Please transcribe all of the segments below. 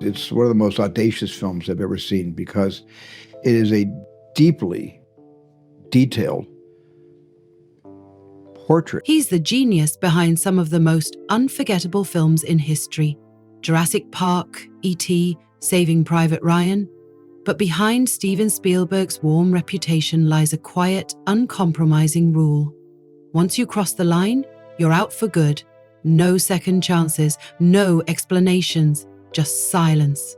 It's one of the most audacious films I've ever seen because it is a deeply detailed portrait. He's the genius behind some of the most unforgettable films in history. Jurassic Park, E.T., Saving Private Ryan. But behind Steven Spielberg's warm reputation lies a quiet, uncompromising rule. Once you cross the line, you're out for good. No second chances, no explanations, just silence.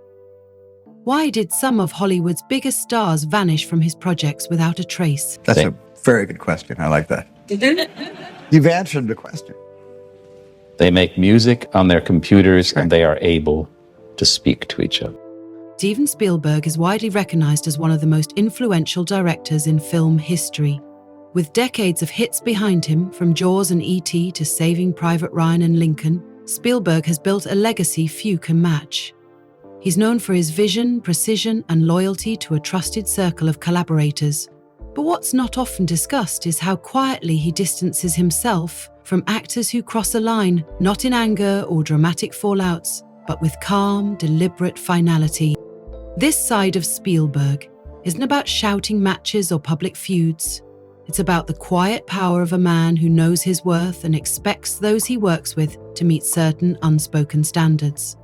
Why did some of Hollywood's biggest stars vanish from his projects without a trace? That's a very good question. I like that. You've answered the question. They make music on their computers and they are able to speak to each other. Steven Spielberg is widely recognized as one of the most influential directors in film history. With decades of hits behind him, from Jaws and E.T. to Saving Private Ryan and Lincoln, Spielberg has built a legacy few can match. He's known for his vision, precision, and loyalty to a trusted circle of collaborators. But what's not often discussed is how quietly he distances himself from actors who cross a line, not in anger or dramatic fallouts, but with calm, deliberate finality. This side of Spielberg isn't about shouting matches or public feuds. It's about the quiet power of a man who knows his worth and expects those he works with to meet certain unspoken standards.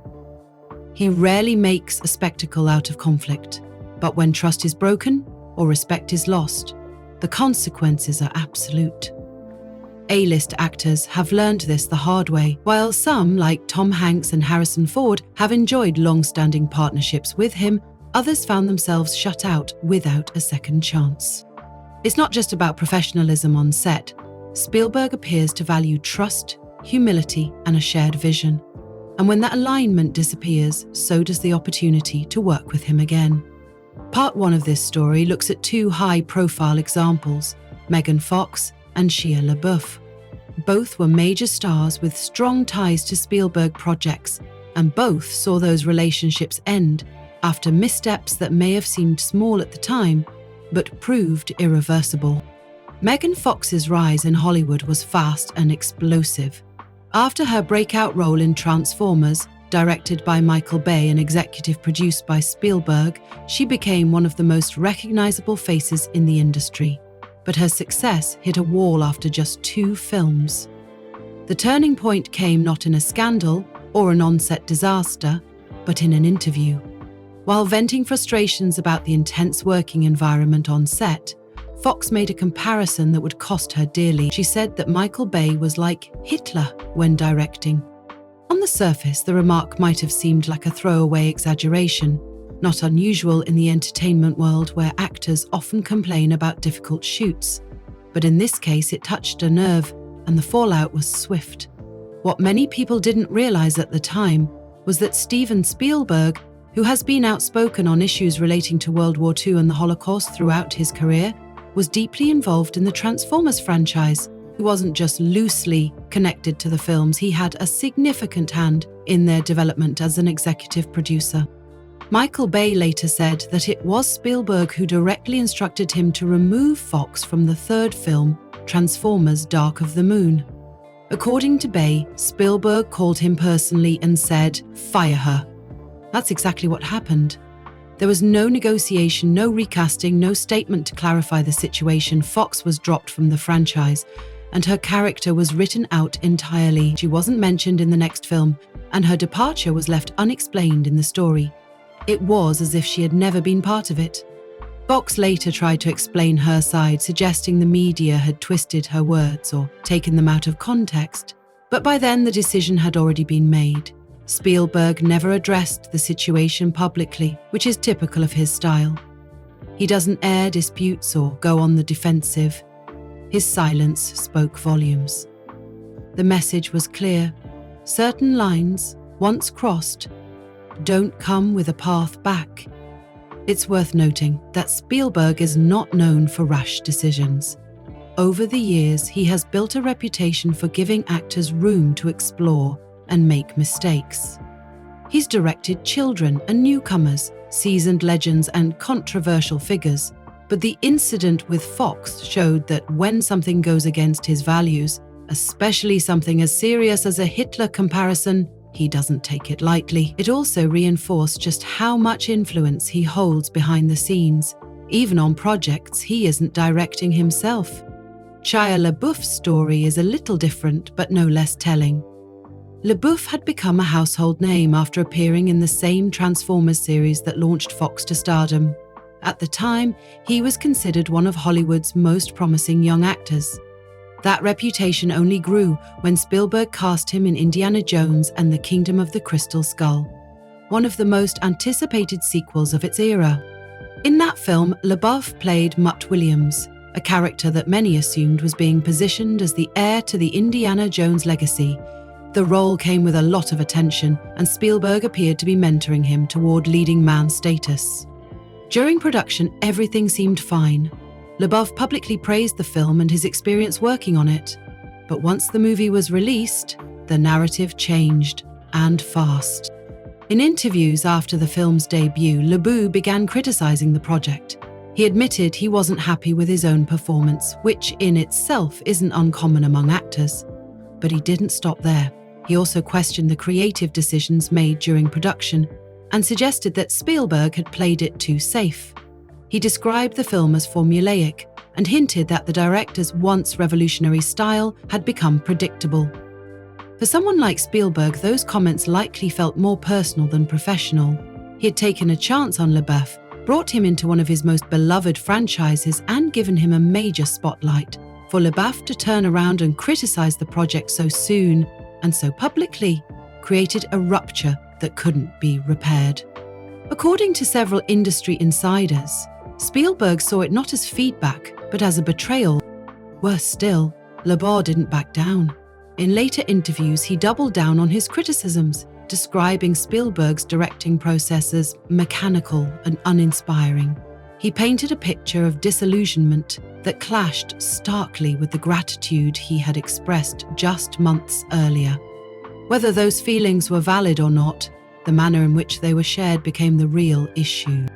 He rarely makes a spectacle out of conflict, but when trust is broken or respect is lost, the consequences are absolute. A-list actors have learned this the hard way, while some, like Tom Hanks and Harrison Ford, have enjoyed long-standing partnerships with him. Others found themselves shut out without a second chance. It's not just about professionalism on set. Spielberg appears to value trust, humility, and a shared vision. And when that alignment disappears, so does the opportunity to work with him again. Part 1 of this story looks at 2 high-profile examples, Megan Fox and Shia LaBeouf. Both were major stars with strong ties to Spielberg projects, and both saw those relationships end after missteps that may have seemed small at the time, but proved irreversible. Megan Fox's rise in Hollywood was fast and explosive. After her breakout role in Transformers, directed by Michael Bay and executive produced by Spielberg, she became one of the most recognizable faces in the industry. But her success hit a wall after just 2 films. The turning point came not in a scandal or an on-set disaster, but in an interview. While venting frustrations about the intense working environment on set, Fox made a comparison that would cost her dearly. She said that Michael Bay was like Hitler when directing. On the surface, the remark might have seemed like a throwaway exaggeration, not unusual in the entertainment world where actors often complain about difficult shoots. But in this case, it touched a nerve, and the fallout was swift. What many people didn't realize at the time was that Steven Spielberg, who has been outspoken on issues relating to World War II and the Holocaust throughout his career, was deeply involved in the Transformers franchise. He wasn't just loosely connected to the films, he had a significant hand in their development as an executive producer. Michael Bay later said that it was Spielberg who directly instructed him to remove Fox from the 3rd film, Transformers: Dark of the Moon. According to Bay, Spielberg called him personally and said, "Fire her." That's exactly what happened. There was no negotiation, no recasting, no statement to clarify the situation. Fox was dropped from the franchise, and her character was written out entirely. She wasn't mentioned in the next film, and her departure was left unexplained in the story. It was as if she had never been part of it. Fox later tried to explain her side, suggesting the media had twisted her words or taken them out of context. But by then, the decision had already been made. Spielberg never addressed the situation publicly, which is typical of his style. He doesn't air disputes or go on the defensive. His silence spoke volumes. The message was clear. Certain lines, once crossed, don't come with a path back. It's worth noting that Spielberg is not known for rash decisions. Over the years, he has built a reputation for giving actors room to explore and make mistakes. He's directed children and newcomers, seasoned legends and controversial figures. But the incident with Fox showed that when something goes against his values, especially something as serious as a Hitler comparison, He doesn't take it lightly. It also reinforced just how much influence he holds behind the scenes, even on projects he isn't directing himself. Shia LaBeouf's story is a little different, but no less telling. LaBeouf had become a household name after appearing in the same Transformers series that launched Fox to stardom. At the time, he was considered one of Hollywood's most promising young actors. That reputation only grew when Spielberg cast him in Indiana Jones and the Kingdom of the Crystal Skull, one of the most anticipated sequels of its era. In that film, LaBeouf played Mutt Williams, a character that many assumed was being positioned as the heir to the Indiana Jones legacy. The role came with a lot of attention, and Spielberg appeared to be mentoring him toward leading man status. During production, everything seemed fine. LaBeouf publicly praised the film and his experience working on it. But once the movie was released, the narrative changed, and fast. In interviews after the film's debut, LaBeouf began criticizing the project. He admitted he wasn't happy with his own performance, which in itself isn't uncommon among actors. But he didn't stop there. He also questioned the creative decisions made during production and suggested that Spielberg had played it too safe. He described the film as formulaic and hinted that the director's once revolutionary style had become predictable. For someone like Spielberg, those comments likely felt more personal than professional. He had taken a chance on LaBeouf, brought him into one of his most beloved franchises, and given him a major spotlight. For LaBeouf to turn around and criticize the project so soon and so publicly created a rupture that couldn't be repaired. According to several industry insiders, Spielberg saw it not as feedback, but as a betrayal. Worse still, LaBeouf didn't back down. In later interviews, he doubled down on his criticisms, describing Spielberg's directing process as mechanical and uninspiring. He painted a picture of disillusionment that clashed starkly with the gratitude he had expressed just months earlier. Whether those feelings were valid or not, the manner in which they were shared became the real issue.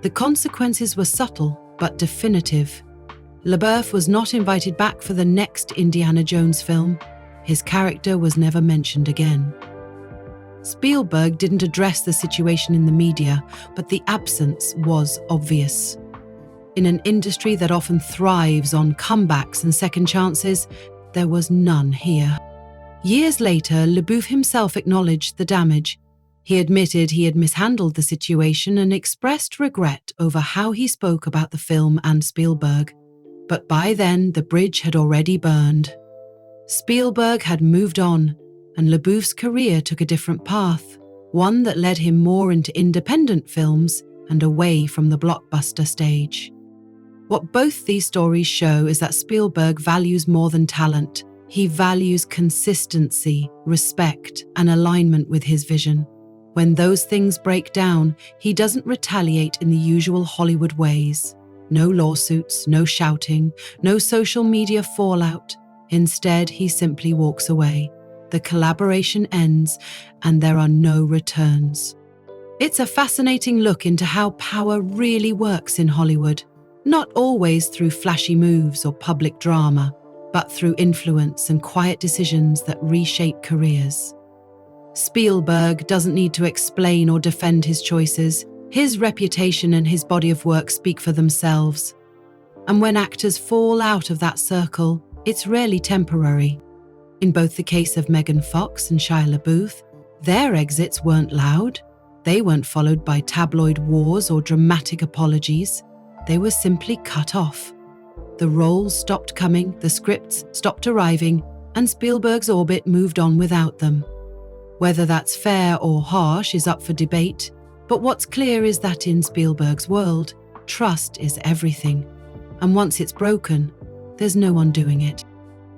The consequences were subtle but definitive. LaBeouf was not invited back for the next Indiana Jones film. His character was never mentioned again. Spielberg didn't address the situation in the media, but the absence was obvious. In an industry that often thrives on comebacks and second chances, there was none here. Years later, LaBeouf himself acknowledged the damage. He admitted he had mishandled the situation and expressed regret over how he spoke about the film and Spielberg. But by then, the bridge had already burned. Spielberg had moved on, and LaBeouf's career took a different path, one that led him more into independent films and away from the blockbuster stage. What both these stories show is that Spielberg values more than talent. He values consistency, respect, and alignment with his vision. When those things break down, he doesn't retaliate in the usual Hollywood ways. No lawsuits, no shouting, no social media fallout. Instead, he simply walks away. The collaboration ends, and there are no returns. It's a fascinating look into how power really works in Hollywood, not always through flashy moves or public drama, but through influence and quiet decisions that reshape careers. Spielberg doesn't need to explain or defend his choices. His reputation and his body of work speak for themselves. And when actors fall out of that circle, it's rarely temporary. In both the case of Megan Fox and Shia LaBeouf, their exits weren't loud. They weren't followed by tabloid wars or dramatic apologies. They were simply cut off. The roles stopped coming, the scripts stopped arriving, and Spielberg's orbit moved on without them. Whether that's fair or harsh is up for debate, but what's clear is that in Spielberg's world, trust is everything. And once it's broken, there's no undoing it.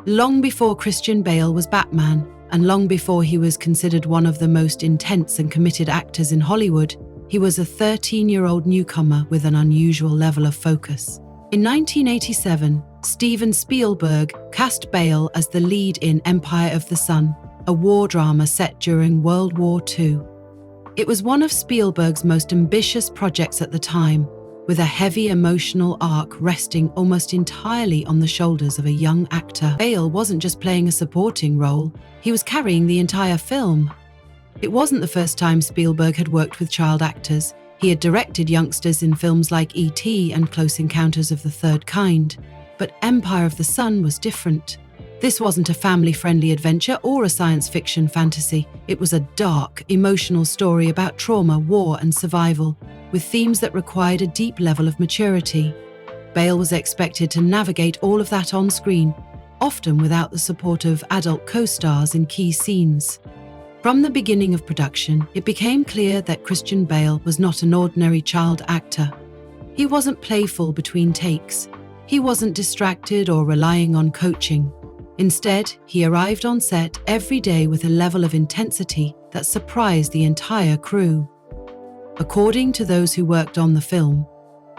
Long before Christian Bale was Batman, and long before he was considered one of the most intense and committed actors in Hollywood, he was a 13-year-old newcomer with an unusual level of focus. In 1987, Steven Spielberg cast Bale as the lead in Empire of the Sun, a war drama set during World War II. It was one of Spielberg's most ambitious projects at the time, with a heavy emotional arc resting almost entirely on the shoulders of a young actor. Bale wasn't just playing a supporting role, he was carrying the entire film. It wasn't the first time Spielberg had worked with child actors. He had directed youngsters in films like E.T. and Close Encounters of the Third Kind. But Empire of the Sun was different. This wasn't a family-friendly adventure or a science fiction fantasy. It was a dark, emotional story about trauma, war, and survival, with themes that required a deep level of maturity. Bale was expected to navigate all of that on screen, often without the support of adult co-stars in key scenes. From the beginning of production, it became clear that Christian Bale was not an ordinary child actor. He wasn't playful between takes. He wasn't distracted or relying on coaching. Instead, he arrived on set every day with a level of intensity that surprised the entire crew. According to those who worked on the film,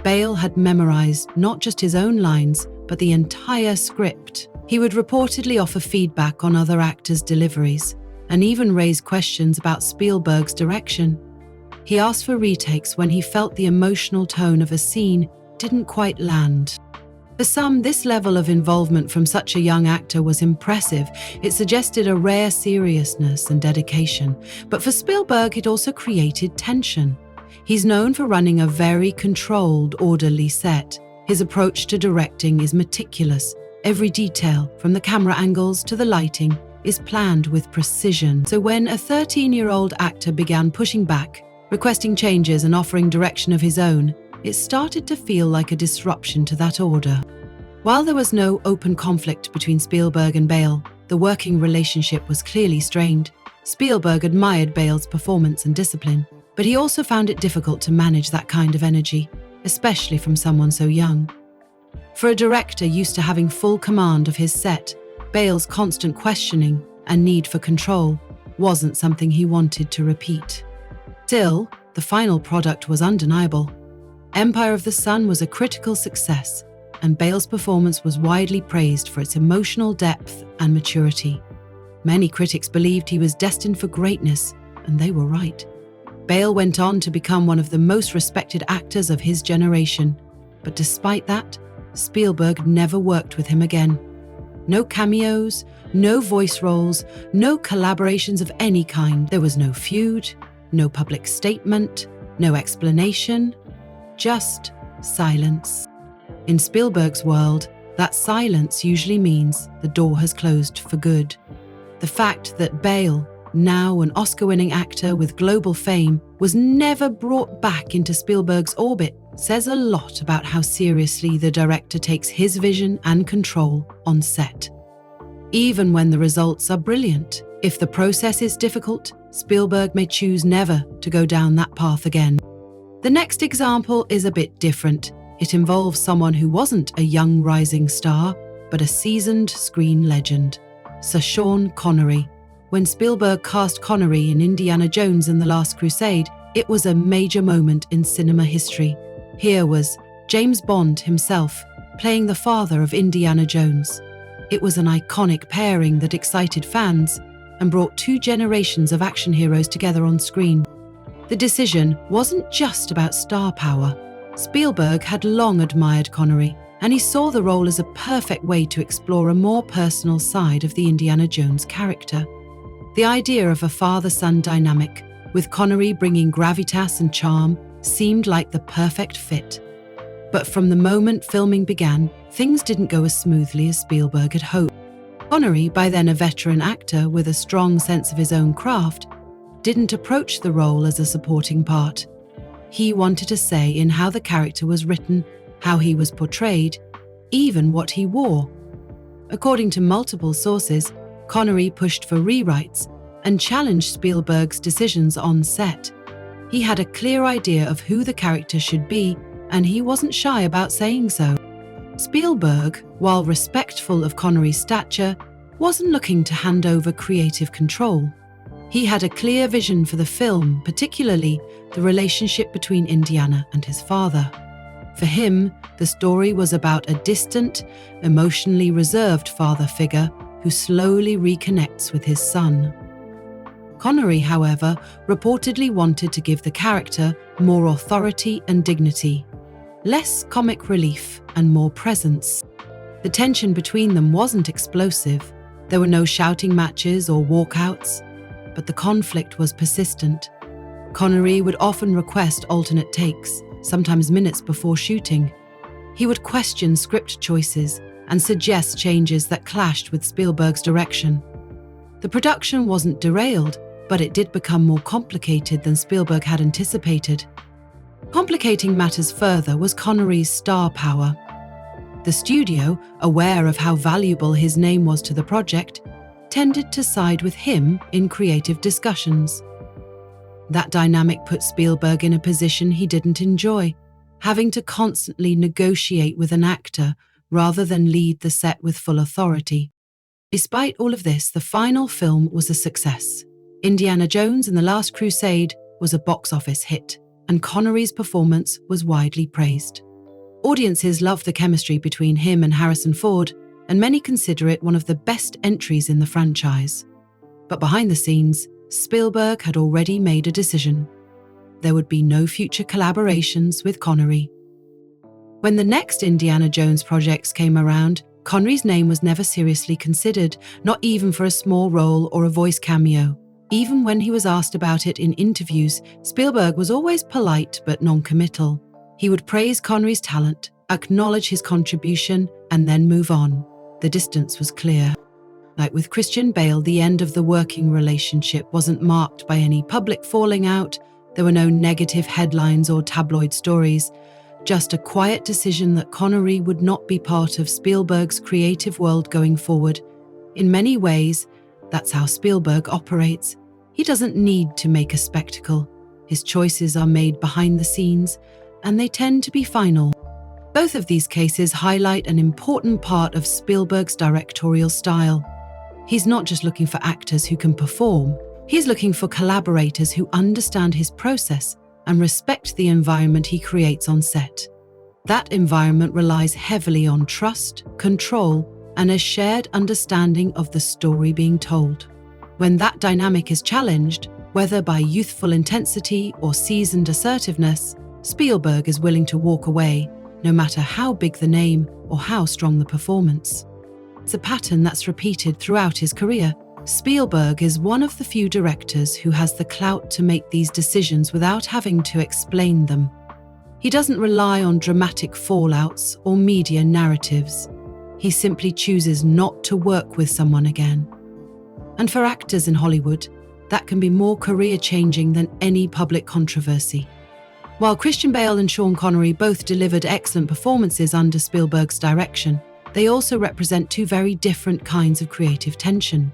Bale had memorized not just his own lines, but the entire script. He would reportedly offer feedback on other actors' deliveries, and even raise questions about Spielberg's direction. He asked for retakes when he felt the emotional tone of a scene didn't quite land. For some, this level of involvement from such a young actor was impressive. It suggested a rare seriousness and dedication. But for Spielberg, it also created tension. He's known for running a very controlled, orderly set. His approach to directing is meticulous. Every detail, from the camera angles to the lighting, is planned with precision. So when a 13-year-old actor began pushing back, requesting changes and offering direction of his own, it started to feel like a disruption to that order. While there was no open conflict between Spielberg and Bale, the working relationship was clearly strained. Spielberg admired Bale's performance and discipline, but he also found it difficult to manage that kind of energy, especially from someone so young. For a director used to having full command of his set, Bale's constant questioning and need for control wasn't something he wanted to repeat. Still, the final product was undeniable. Empire of the Sun was a critical success, and Bale's performance was widely praised for its emotional depth and maturity. Many critics believed he was destined for greatness, and they were right. Bale went on to become one of the most respected actors of his generation, but despite that, Spielberg never worked with him again. No cameos, no voice roles, no collaborations of any kind. There was no feud, no public statement, no explanation, just silence. In Spielberg's world, that silence usually means the door has closed for good. The fact that Bale, now an Oscar-winning actor with global fame, was never brought back into Spielberg's orbit says a lot about how seriously the director takes his vision and control on set. Even when the results are brilliant, if the process is difficult, Spielberg may choose never to go down that path again. The next example is a bit different. It involves someone who wasn't a young rising star, but a seasoned screen legend, Sir Sean Connery. When Spielberg cast Connery in Indiana Jones and the Last Crusade, it was a major moment in cinema history. Here was James Bond himself, playing the father of Indiana Jones. It was an iconic pairing that excited fans and brought two generations of action heroes together on screen. The decision wasn't just about star power. Spielberg had long admired Connery, and he saw the role as a perfect way to explore a more personal side of the Indiana Jones character. The idea of a father-son dynamic, with Connery bringing gravitas and charm, seemed like the perfect fit. But from the moment filming began, things didn't go as smoothly as Spielberg had hoped. Connery, by then a veteran actor with a strong sense of his own craft, didn't approach the role as a supporting part. He wanted a say in how the character was written, how he was portrayed, even what he wore. According to multiple sources, Connery pushed for rewrites and challenged Spielberg's decisions on set. He had a clear idea of who the character should be, and he wasn't shy about saying so. Spielberg, while respectful of Connery's stature, wasn't looking to hand over creative control. He had a clear vision for the film, particularly the relationship between Indiana and his father. For him, the story was about a distant, emotionally reserved father figure who slowly reconnects with his son. Connery, however, reportedly wanted to give the character more authority and dignity, less comic relief and more presence. The tension between them wasn't explosive. There were no shouting matches or walkouts, but the conflict was persistent. Connery would often request alternate takes, sometimes minutes before shooting. He would question script choices and suggest changes that clashed with Spielberg's direction. The production wasn't derailed, but it did become more complicated than Spielberg had anticipated. Complicating matters further was Connery's star power. The studio, aware of how valuable his name was to the project, tended to side with him in creative discussions. That dynamic put Spielberg in a position he didn't enjoy, having to constantly negotiate with an actor rather than lead the set with full authority. Despite all of this, the final film was a success. Indiana Jones and the Last Crusade was a box office hit, and Connery's performance was widely praised. Audiences loved the chemistry between him and Harrison Ford, and many consider it one of the best entries in the franchise. But behind the scenes, Spielberg had already made a decision. There would be no future collaborations with Connery. When the next Indiana Jones projects came around, Connery's name was never seriously considered, not even for a small role or a voice cameo. Even when he was asked about it in interviews, Spielberg was always polite but non-committal. He would praise Connery's talent, acknowledge his contribution, and then move on. The distance was clear. Like with Christian Bale, the end of the working relationship wasn't marked by any public falling out. There were no negative headlines or tabloid stories, just a quiet decision that Connery would not be part of Spielberg's creative world going forward. In many ways, that's how Spielberg operates. He doesn't need to make a spectacle. His choices are made behind the scenes, and they tend to be final. Both of these cases highlight an important part of Spielberg's directorial style. He's not just looking for actors who can perform, he's looking for collaborators who understand his process and respect the environment he creates on set. That environment relies heavily on trust, control, and a shared understanding of the story being told. When that dynamic is challenged, whether by youthful intensity or seasoned assertiveness, Spielberg is willing to walk away, no matter how big the name or how strong the performance. It's a pattern that's repeated throughout his career. Spielberg is one of the few directors who has the clout to make these decisions without having to explain them. He doesn't rely on dramatic fallouts or media narratives. He simply chooses not to work with someone again. And for actors in Hollywood, that can be more career-changing than any public controversy. While Christian Bale and Sean Connery both delivered excellent performances under Spielberg's direction, they also represent two very different kinds of creative tension.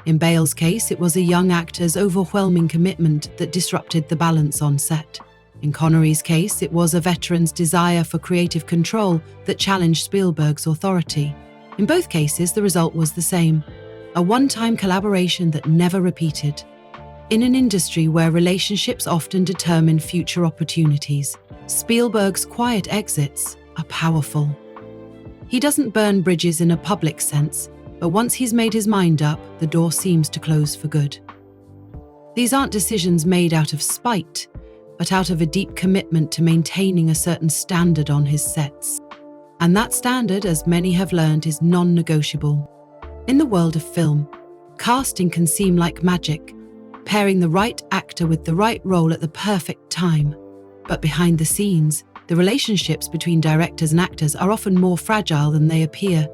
In Bale's case, it was a young actor's overwhelming commitment that disrupted the balance on set. In Connery's case, it was a veteran's desire for creative control that challenged Spielberg's authority. In both cases, the result was the same: a one-time collaboration that never repeated. In an industry where relationships often determine future opportunities, Spielberg's quiet exits are powerful. He doesn't burn bridges in a public sense, but once he's made his mind up, the door seems to close for good. These aren't decisions made out of spite, but out of a deep commitment to maintaining a certain standard on his sets. And that standard, as many have learned, is non-negotiable. In the world of film, casting can seem like magic, pairing the right actor with the right role at the perfect time. But behind the scenes, the relationships between directors and actors are often more fragile than they appear.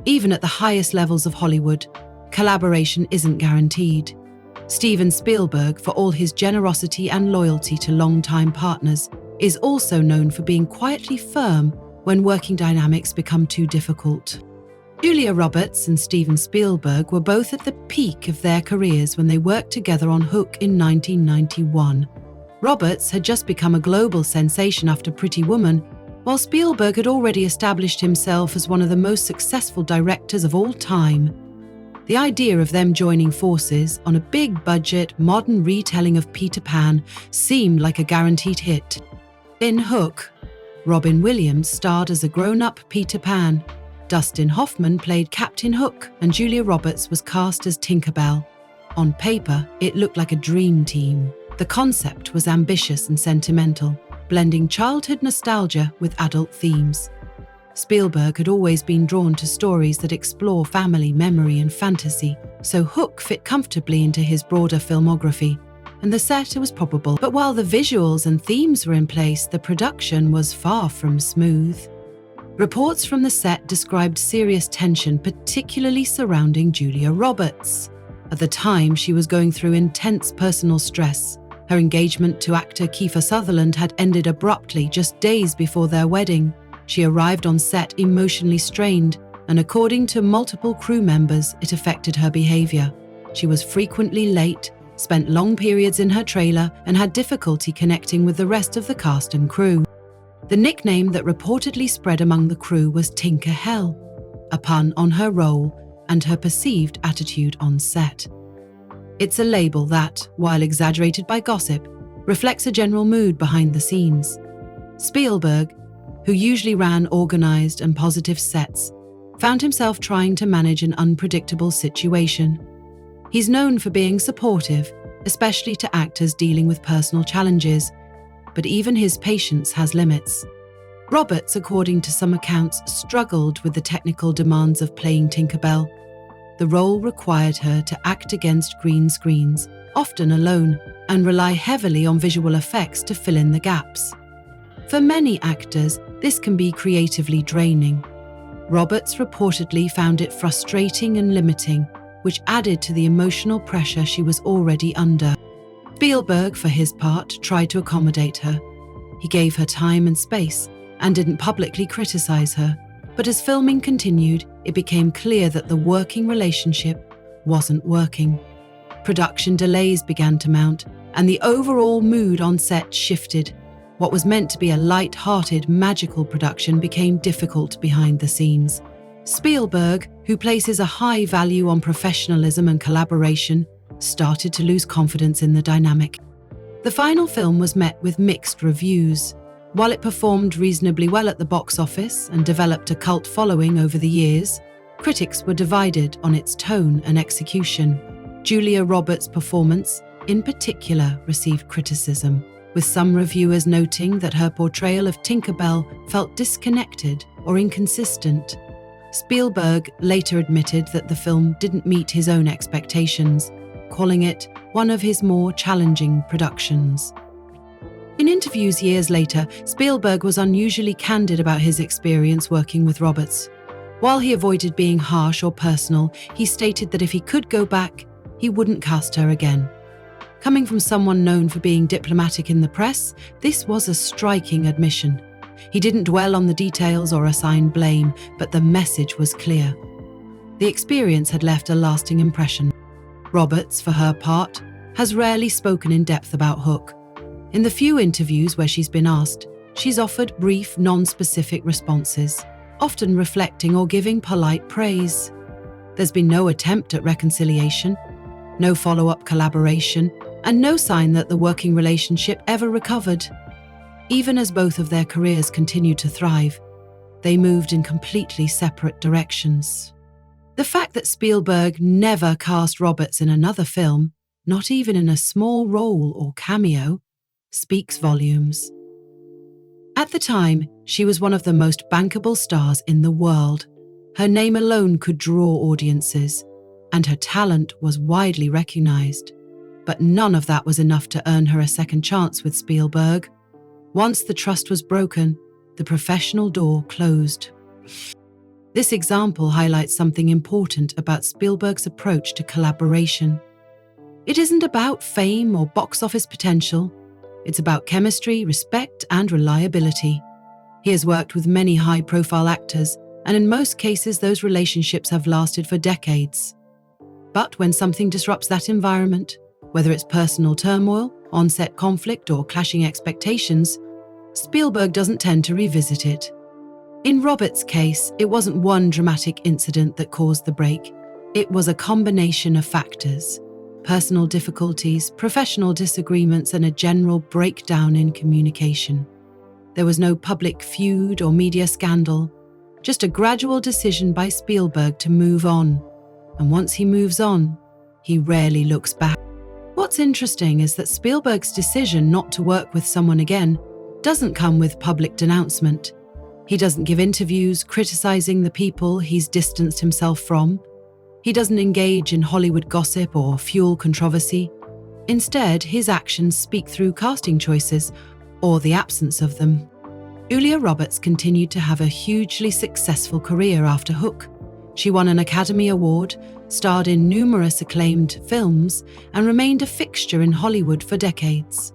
Even at the highest levels of Hollywood, collaboration isn't guaranteed. Steven Spielberg, for all his generosity and loyalty to longtime partners, is also known for being quietly firm when working dynamics become too difficult. Julia Roberts and Steven Spielberg were both at the peak of their careers when they worked together on Hook in 1991. Roberts had just become a global sensation after Pretty Woman, while Spielberg had already established himself as one of the most successful directors of all time. The idea of them joining forces on a big-budget, modern retelling of Peter Pan seemed like a guaranteed hit. In Hook, Robin Williams starred as a grown-up Peter Pan, Dustin Hoffman played Captain Hook, and Julia Roberts was cast as Tinkerbell. On paper, it looked like a dream team. The concept was ambitious and sentimental, blending childhood nostalgia with adult themes. Spielberg had always been drawn to stories that explore family, memory, and fantasy, so Hook fit comfortably into his broader filmography, and the set was probable. But while the visuals and themes were in place, the production was far from smooth. Reports from the set described serious tension, particularly surrounding Julia Roberts. At the time, she was going through intense personal stress. Her engagement to actor Kiefer Sutherland had ended abruptly just days before their wedding. She arrived on set emotionally strained, and according to multiple crew members, it affected her behavior. She was frequently late, spent long periods in her trailer, and had difficulty connecting with the rest of the cast and crew. The nickname that reportedly spread among the crew was Tinker Hell, a pun on her role and her perceived attitude on set. It's a label that, while exaggerated by gossip, reflects a general mood behind the scenes. Spielberg, who usually ran organized and positive sets, found himself trying to manage an unpredictable situation. He's known for being supportive, especially to actors dealing with personal challenges, but even his patience has limits. Roberts, according to some accounts, struggled with the technical demands of playing Tinkerbell. The role required her to act against green screens, often alone, and rely heavily on visual effects to fill in the gaps. For many actors, this can be creatively draining. Roberts reportedly found it frustrating and limiting, which added to the emotional pressure she was already under. Spielberg, for his part, tried to accommodate her. He gave her time and space, and didn't publicly criticize her. But as filming continued, it became clear that the working relationship wasn't working. Production delays began to mount, and the overall mood on set shifted. What was meant to be a light-hearted, magical production became difficult behind the scenes. Spielberg, who places a high value on professionalism and collaboration, started to lose confidence in the dynamic. The final film was met with mixed reviews. While it performed reasonably well at the box office and developed a cult following over the years, critics were divided on its tone and execution. Julia Roberts' performance, in particular, received criticism, with some reviewers noting that her portrayal of Tinkerbell felt disconnected or inconsistent. Spielberg later admitted that the film didn't meet his own expectations, calling it one of his more challenging productions. In interviews years later, Spielberg was unusually candid about his experience working with Roberts. While he avoided being harsh or personal, he stated that if he could go back, he wouldn't cast her again. Coming from someone known for being diplomatic in the press, this was a striking admission. He didn't dwell on the details or assign blame, but the message was clear. The experience had left a lasting impression. Roberts, for her part, has rarely spoken in depth about Hook. In the few interviews where she's been asked, she's offered brief, non-specific responses, often reflecting or giving polite praise. There's been no attempt at reconciliation, no follow-up collaboration, and no sign that the working relationship ever recovered. Even as both of their careers continued to thrive, they moved in completely separate directions. The fact that Spielberg never cast Roberts in another film, not even in a small role or cameo, speaks volumes. At the time, she was one of the most bankable stars in the world. Her name alone could draw audiences, and her talent was widely recognized. But none of that was enough to earn her a second chance with Spielberg. Once the trust was broken, the professional door closed. This example highlights something important about Spielberg's approach to collaboration. It isn't about fame or box office potential. It's about chemistry, respect, and reliability. He has worked with many high-profile actors, and in most cases those relationships have lasted for decades. But when something disrupts that environment, whether it's personal turmoil, on-set conflict, or clashing expectations, Spielberg doesn't tend to revisit it. In Roberts' case, it wasn't one dramatic incident that caused the break. It was a combination of factors: personal difficulties, professional disagreements, and a general breakdown in communication. There was no public feud or media scandal, just a gradual decision by Spielberg to move on. And once he moves on, he rarely looks back. What's interesting is that Spielberg's decision not to work with someone again doesn't come with public denouncement. He doesn't give interviews criticizing the people he's distanced himself from. He doesn't engage in Hollywood gossip or fuel controversy. Instead, his actions speak through casting choices, or the absence of them. Julia Roberts continued to have a hugely successful career after Hook. She won an Academy Award, starred in numerous acclaimed films, and remained a fixture in Hollywood for decades.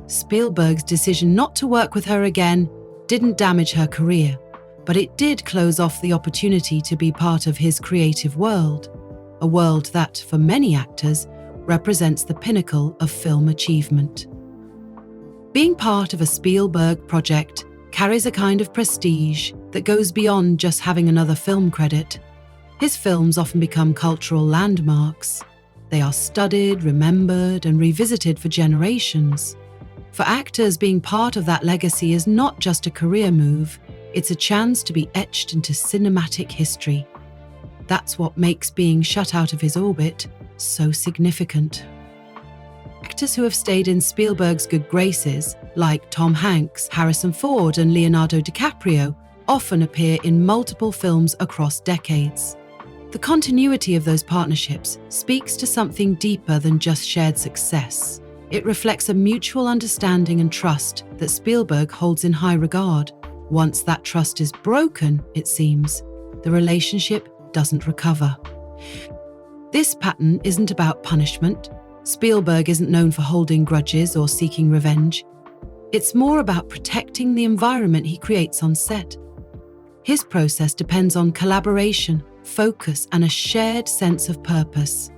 Spielberg's decision not to work with her again didn't damage her career, but it did close off the opportunity to be part of his creative world, a world that, for many actors, represents the pinnacle of film achievement. Being part of a Spielberg project carries a kind of prestige that goes beyond just having another film credit. His films often become cultural landmarks. They are studied, remembered, and revisited for generations. For actors, being part of that legacy is not just a career move, it's a chance to be etched into cinematic history. That's what makes being shut out of his orbit so significant. Actors who have stayed in Spielberg's good graces, like Tom Hanks, Harrison Ford, and Leonardo DiCaprio, often appear in multiple films across decades. The continuity of those partnerships speaks to something deeper than just shared success. It reflects a mutual understanding and trust that Spielberg holds in high regard. Once that trust is broken, it seems, the relationship doesn't recover. This pattern isn't about punishment. Spielberg isn't known for holding grudges or seeking revenge. It's more about protecting the environment he creates on set. His process depends on collaboration, focus, and a shared sense of purpose.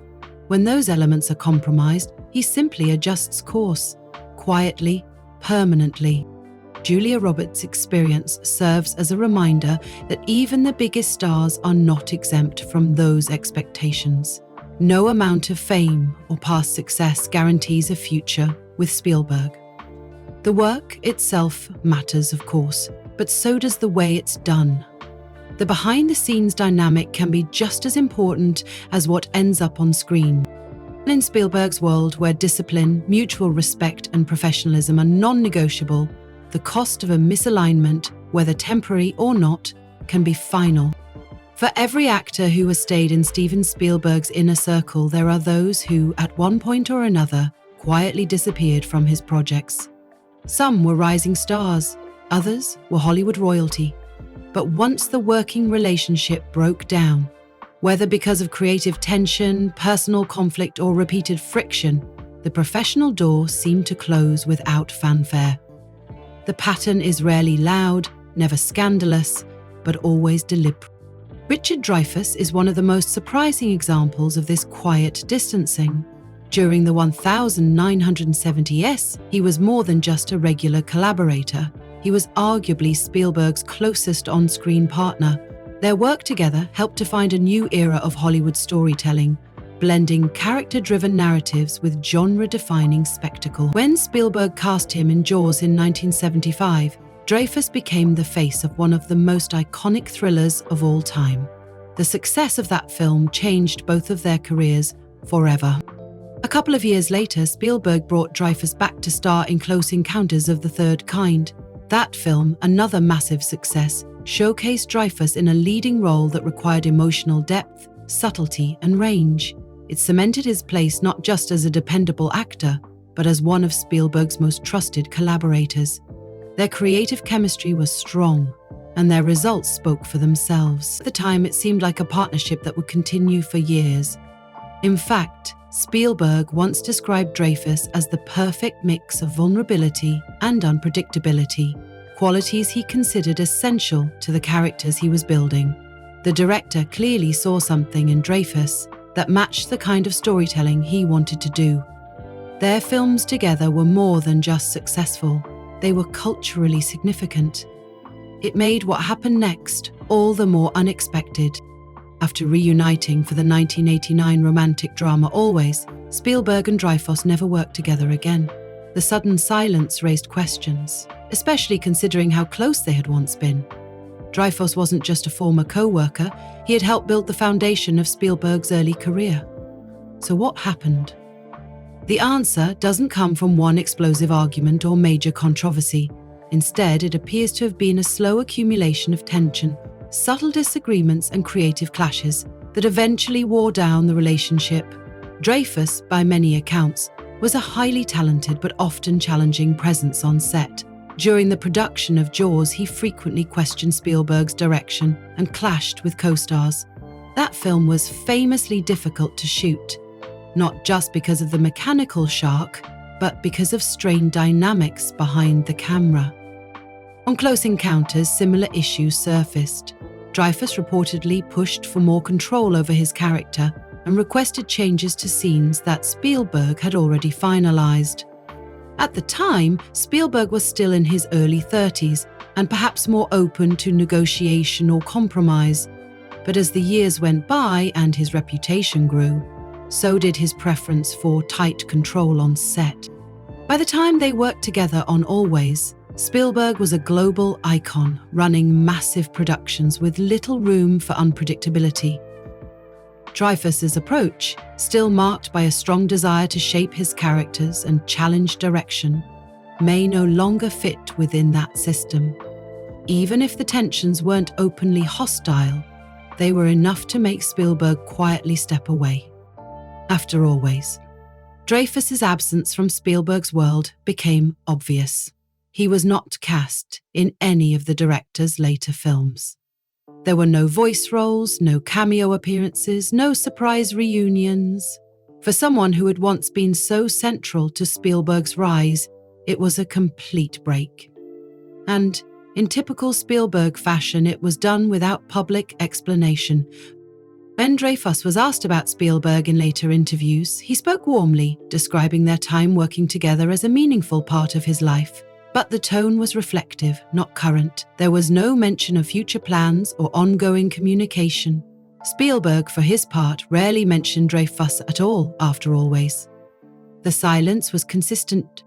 When those elements are compromised, he simply adjusts course, quietly, permanently. Julia Roberts' experience serves as a reminder that even the biggest stars are not exempt from those expectations. No amount of fame or past success guarantees a future with Spielberg. The work itself matters, of course, but so does the way it's done. The behind-the-scenes dynamic can be just as important as what ends up on screen. In Spielberg's world, where discipline, mutual respect, and professionalism are non-negotiable, the cost of a misalignment, whether temporary or not, can be final. For every actor who has stayed in Steven Spielberg's inner circle, there are those who, at one point or another, quietly disappeared from his projects. Some were rising stars, others were Hollywood royalty. But once the working relationship broke down, whether because of creative tension, personal conflict, or repeated friction, the professional door seemed to close without fanfare. The pattern is rarely loud, never scandalous, but always deliberate. Richard Dreyfuss is one of the most surprising examples of this quiet distancing. During the 1970s, he was more than just a regular collaborator. He was arguably Spielberg's closest on-screen partner. Their work together helped to find a new era of Hollywood storytelling, blending character-driven narratives with genre-defining spectacle. When Spielberg cast him in Jaws in 1975, Dreyfuss became the face of one of the most iconic thrillers of all time. The success of that film changed both of their careers forever. A couple of years later, Spielberg brought Dreyfuss back to star in Close Encounters of the Third Kind. That film, another massive success, showcased Dreyfuss in a leading role that required emotional depth, subtlety, and range. It cemented his place not just as a dependable actor, but as one of Spielberg's most trusted collaborators. Their creative chemistry was strong, and their results spoke for themselves. At the time, it seemed like a partnership that would continue for years. In fact, Spielberg once described Dreyfuss as the perfect mix of vulnerability and unpredictability, qualities he considered essential to the characters he was building. The director clearly saw something in Dreyfuss that matched the kind of storytelling he wanted to do. Their films together were more than just successful. They were culturally significant. It made what happened next all the more unexpected. After reuniting for the 1989 romantic drama Always, Spielberg and Dreyfuss never worked together again. The sudden silence raised questions, especially considering how close they had once been. Dreyfuss wasn't just a former co-worker, he had helped build the foundation of Spielberg's early career. So what happened? The answer doesn't come from one explosive argument or major controversy. Instead, it appears to have been a slow accumulation of tension, subtle disagreements and creative clashes that eventually wore down the relationship. Dreyfuss, by many accounts, was a highly talented but often challenging presence on set. During the production of Jaws, he frequently questioned Spielberg's direction and clashed with co-stars. That film was famously difficult to shoot, not just because of the mechanical shark, but because of strained dynamics behind the camera. On Close Encounters, similar issues surfaced. Dreyfuss reportedly pushed for more control over his character and requested changes to scenes that Spielberg had already finalized. At the time, Spielberg was still in his early 30s and perhaps more open to negotiation or compromise. But as the years went by and his reputation grew, so did his preference for tight control on set. By the time they worked together on Always, Spielberg was a global icon, running massive productions with little room for unpredictability. Dreyfuss's approach, still marked by a strong desire to shape his characters and challenge direction, may no longer fit within that system. Even if the tensions weren't openly hostile, they were enough to make Spielberg quietly step away. After Always, Dreyfuss's absence from Spielberg's world became obvious. He was not cast in any of the director's later films. There were no voice roles, no cameo appearances, no surprise reunions. For someone who had once been so central to Spielberg's rise, it was a complete break. And in typical Spielberg fashion, it was done without public explanation. When Dreyfuss was asked about Spielberg in later interviews, he spoke warmly, describing their time working together as a meaningful part of his life. But the tone was reflective, not current. There was no mention of future plans or ongoing communication. Spielberg, for his part, rarely mentioned Dreyfuss at all after Always. The silence was consistent.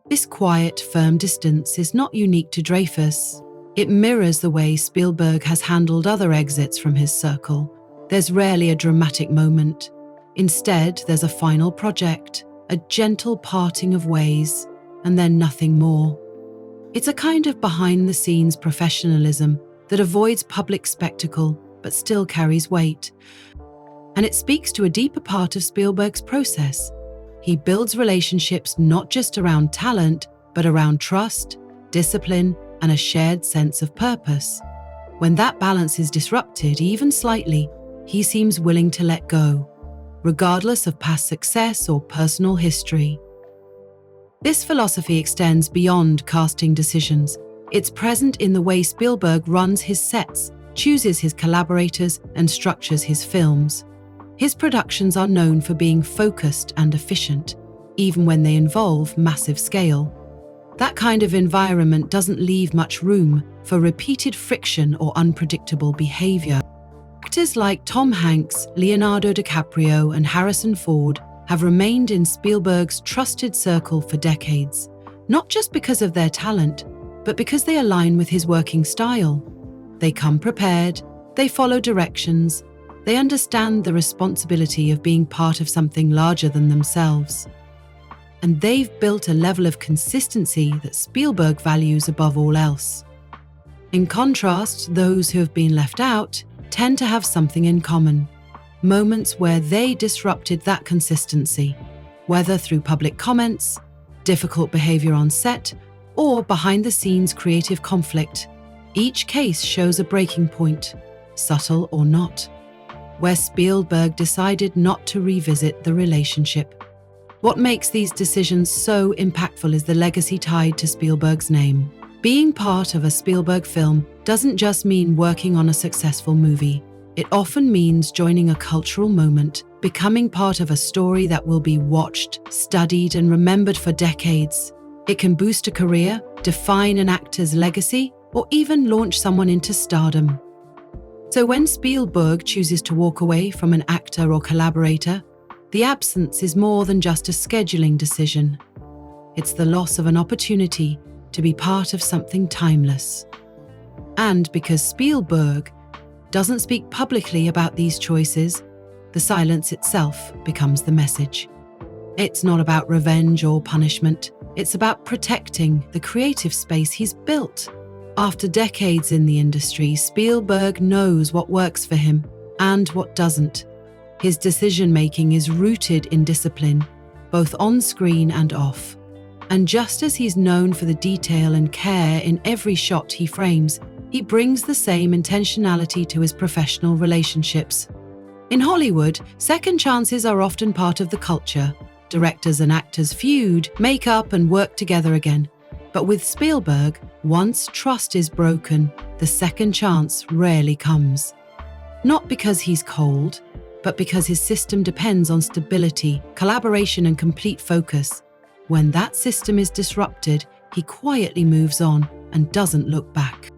This quiet, firm distance is not unique to Dreyfuss. It mirrors the way Spielberg has handled other exits from his circle. There's rarely a dramatic moment. Instead, there's a final project, a gentle parting of ways, and then nothing more. It's a kind of behind-the-scenes professionalism that avoids public spectacle but still carries weight. And it speaks to a deeper part of Spielberg's process. He builds relationships not just around talent, but around trust, discipline, and a shared sense of purpose. When that balance is disrupted, even slightly, he seems willing to let go, regardless of past success or personal history. This philosophy extends beyond casting decisions. It's present in the way Spielberg runs his sets, chooses his collaborators, and structures his films. His productions are known for being focused and efficient, even when they involve massive scale. That kind of environment doesn't leave much room for repeated friction or unpredictable behavior. Actors like Tom Hanks, Leonardo DiCaprio, and Harrison Ford have remained in Spielberg's trusted circle for decades, not just because of their talent, but because they align with his working style. They come prepared, they follow directions, they understand the responsibility of being part of something larger than themselves. And they've built a level of consistency that Spielberg values above all else. In contrast, those who have been left out tend to have something in common. Moments where they disrupted that consistency, whether through public comments, difficult behavior on set, or behind-the-scenes creative conflict. Each case shows a breaking point, subtle or not, where Spielberg decided not to revisit the relationship. What makes these decisions so impactful is the legacy tied to Spielberg's name. Being part of a Spielberg film doesn't just mean working on a successful movie. It often means joining a cultural moment, becoming part of a story that will be watched, studied, and remembered for decades. It can boost a career, define an actor's legacy, or even launch someone into stardom. So when Spielberg chooses to walk away from an actor or collaborator, the absence is more than just a scheduling decision. It's the loss of an opportunity to be part of something timeless. And because Spielberg doesn't speak publicly about these choices, the silence itself becomes the message. It's not about revenge or punishment. It's about protecting the creative space he's built. After decades in the industry, Spielberg knows what works for him and what doesn't. His decision-making is rooted in discipline, both on screen and off. And just as he's known for the detail and care in every shot he frames, he brings the same intentionality to his professional relationships. In Hollywood, second chances are often part of the culture. Directors and actors feud, make up, and work together again. But with Spielberg, once trust is broken, the second chance rarely comes. Not because he's cold, but because his system depends on stability, collaboration, and complete focus. When that system is disrupted, he quietly moves on and doesn't look back.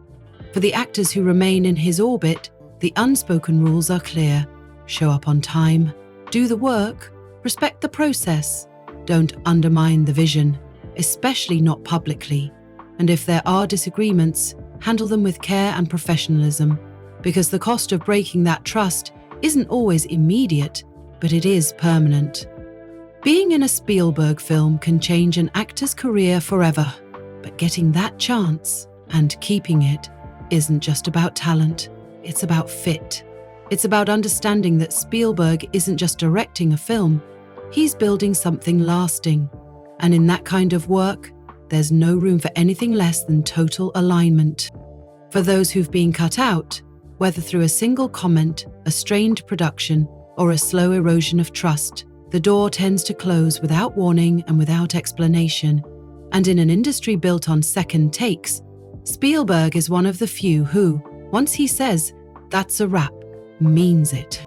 For the actors who remain in his orbit, the unspoken rules are clear. Show up on time, do the work, respect the process, don't undermine the vision, especially not publicly. And if there are disagreements, handle them with care and professionalism, because the cost of breaking that trust isn't always immediate, but it is permanent. Being in a Spielberg film can change an actor's career forever, but getting that chance and keeping it isn't just about talent, it's about fit. It's about understanding that Spielberg isn't just directing a film, he's building something lasting. And in that kind of work, there's no room for anything less than total alignment. For those who've been cut out, whether through a single comment, a strained production, or a slow erosion of trust, the door tends to close without warning and without explanation. And in an industry built on second takes, Spielberg is one of the few who, once he says, "That's a wrap," means it.